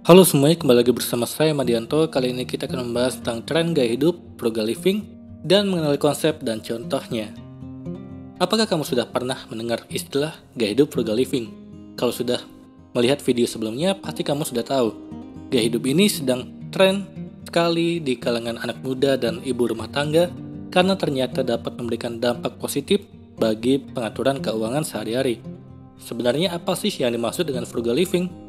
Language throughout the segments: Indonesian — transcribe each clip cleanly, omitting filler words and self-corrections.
Halo semuanya, kembali lagi bersama saya Madianto. Kali ini kita akan membahas tentang tren gaya hidup, frugal living, dan mengenali konsep dan contohnya. Apakah kamu sudah pernah mendengar istilah gaya hidup frugal living? Kalau sudah melihat video sebelumnya, pasti kamu sudah tahu. Gaya hidup ini sedang tren sekali di kalangan anak muda dan ibu rumah tangga karena ternyata dapat memberikan dampak positif bagi pengaturan keuangan sehari-hari. Sebenarnya apa sih yang dimaksud dengan frugal living?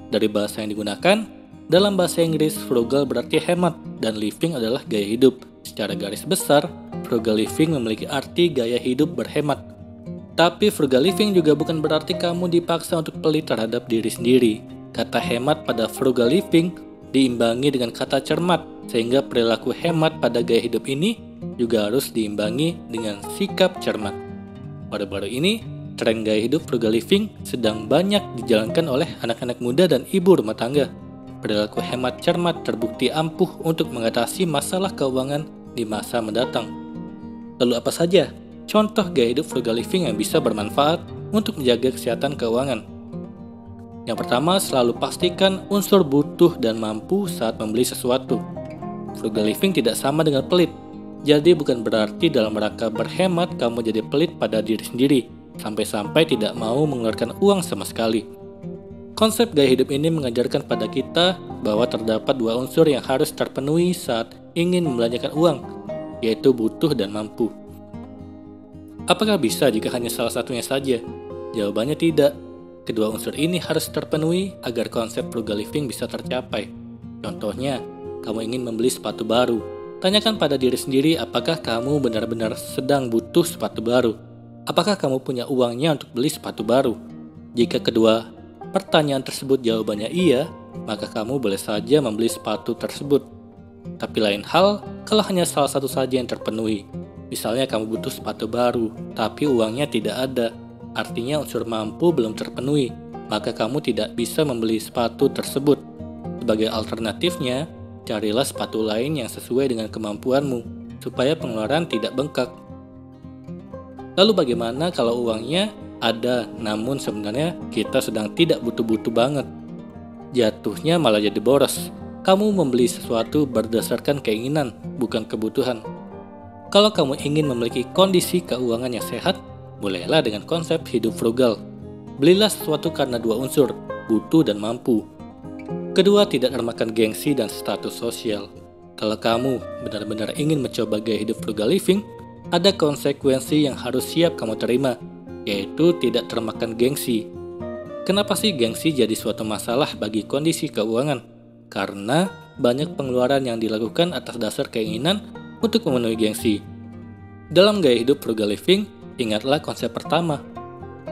Dari bahasa yang digunakan, dalam bahasa Inggris, frugal berarti hemat dan living adalah gaya hidup. Secara garis besar, frugal living memiliki arti gaya hidup berhemat. Tapi frugal living juga bukan berarti kamu dipaksa untuk pelit terhadap diri sendiri. Kata hemat pada frugal living diimbangi dengan kata cermat, sehingga perilaku hemat pada gaya hidup ini juga harus diimbangi dengan sikap cermat. Baru-baru ini, tren gaya hidup frugal living sedang banyak dijalankan oleh anak-anak muda dan ibu rumah tangga. Perilaku hemat cermat terbukti ampuh untuk mengatasi masalah keuangan di masa mendatang. Lalu apa saja contoh gaya hidup frugal living yang bisa bermanfaat untuk menjaga kesehatan keuangan? Yang pertama, selalu pastikan unsur butuh dan mampu saat membeli sesuatu. Frugal living tidak sama dengan pelit. Jadi bukan berarti dalam rangka berhemat kamu jadi pelit pada diri sendiri, sampai-sampai tidak mau mengeluarkan uang sama sekali. Konsep gaya hidup ini mengajarkan pada kita bahwa terdapat dua unsur yang harus terpenuhi saat ingin membelanjakan uang, yaitu butuh dan mampu. Apakah bisa jika hanya salah satunya saja? Jawabannya tidak. Kedua unsur ini harus terpenuhi agar konsep frugal living bisa tercapai. Contohnya, kamu ingin membeli sepatu baru. Tanyakan pada diri sendiri apakah kamu benar-benar sedang butuh sepatu baru. Apakah kamu punya uangnya untuk beli sepatu baru? Jika kedua pertanyaan tersebut jawabannya iya, maka kamu boleh saja membeli sepatu tersebut. Tapi lain hal kalau hanya salah satu saja yang terpenuhi. Misalnya kamu butuh sepatu baru, tapi uangnya tidak ada. Artinya unsur mampu belum terpenuhi, maka kamu tidak bisa membeli sepatu tersebut. Sebagai alternatifnya, carilah sepatu lain yang sesuai dengan kemampuanmu, supaya pengeluaran tidak bengkak. Lalu bagaimana kalau uangnya ada, namun sebenarnya kita sedang tidak butuh-butuh banget? Jatuhnya malah jadi boros. Kamu membeli sesuatu berdasarkan keinginan, bukan kebutuhan. Kalau kamu ingin memiliki kondisi keuangan yang sehat, mulailah dengan konsep hidup frugal. Belilah sesuatu karena dua unsur, butuh dan mampu. Kedua tidak termakan gengsi dan status sosial. Kalau kamu benar-benar ingin mencoba gaya hidup frugal living, ada konsekuensi yang harus siap kamu terima, yaitu tidak termakan gengsi. Kenapa sih gengsi jadi suatu masalah bagi kondisi keuangan? Karena banyak pengeluaran yang dilakukan atas dasar keinginan untuk memenuhi gengsi. Dalam gaya hidup frugal living, ingatlah konsep pertama,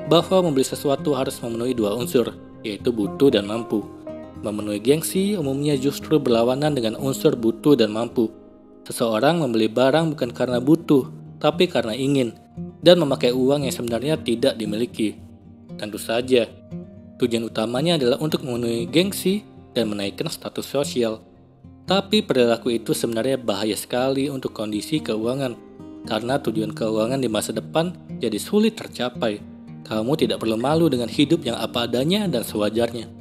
bahwa membeli sesuatu harus memenuhi dua unsur, yaitu butuh dan mampu. Memenuhi gengsi umumnya justru berlawanan dengan unsur butuh dan mampu. Seseorang membeli barang bukan karena butuh, tapi karena ingin, dan memakai uang yang sebenarnya tidak dimiliki. Tentu saja, tujuan utamanya adalah untuk memenuhi gengsi dan menaikkan status sosial. Tapi perilaku itu sebenarnya bahaya sekali untuk kondisi keuangan, karena tujuan keuangan di masa depan jadi sulit tercapai. Kamu tidak perlu malu dengan hidup yang apa adanya dan sewajarnya.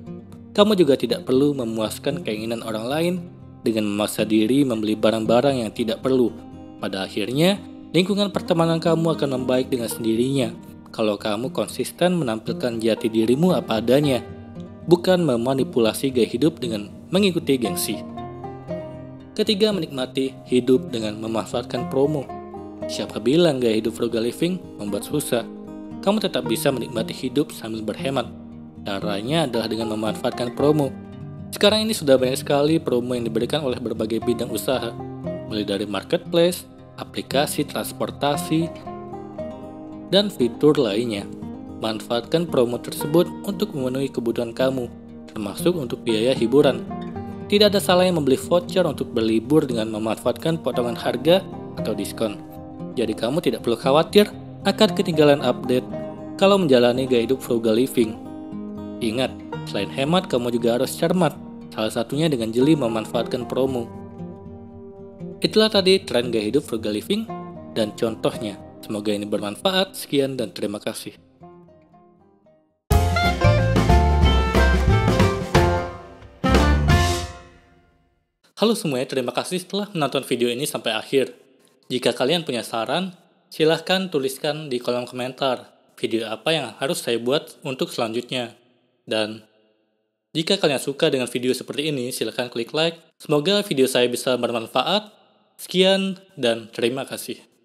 Kamu juga tidak perlu memuaskan keinginan orang lain dengan memaksa diri membeli barang-barang yang tidak perlu. Pada akhirnya, lingkungan pertemanan kamu akan membaik dengan sendirinya kalau kamu konsisten menampilkan jati dirimu apa adanya, bukan memanipulasi gaya hidup dengan mengikuti gengsi. Ketiga, menikmati hidup dengan memanfaatkan promo. Siapa bilang gaya hidup frugal living membuat susah? Kamu tetap bisa menikmati hidup sambil berhemat. Caranya adalah dengan memanfaatkan promo. Sekarang ini sudah banyak sekali promo yang diberikan oleh berbagai bidang usaha, mulai dari marketplace, aplikasi transportasi, dan fitur lainnya. Manfaatkan promo tersebut untuk memenuhi kebutuhan kamu, termasuk untuk biaya hiburan. Tidak ada salahnya membeli voucher untuk berlibur dengan memanfaatkan potongan harga atau diskon. Jadi kamu tidak perlu khawatir akan ketinggalan update kalau menjalani gaya hidup frugal living. Ingat, selain hemat kamu juga harus cermat, salah satunya dengan jeli memanfaatkan promo. Itulah tadi tren gaya hidup frugal living dan contohnya. Semoga ini bermanfaat. Sekian dan terima kasih. Halo semuanya, terima kasih telah menonton video ini sampai akhir. Jika kalian punya saran, silahkan tuliskan di kolom komentar video apa yang harus saya buat untuk selanjutnya. Dan jika kalian suka dengan video seperti ini, silahkan klik like. Semoga video saya bisa bermanfaat. Sekian dan terima kasih.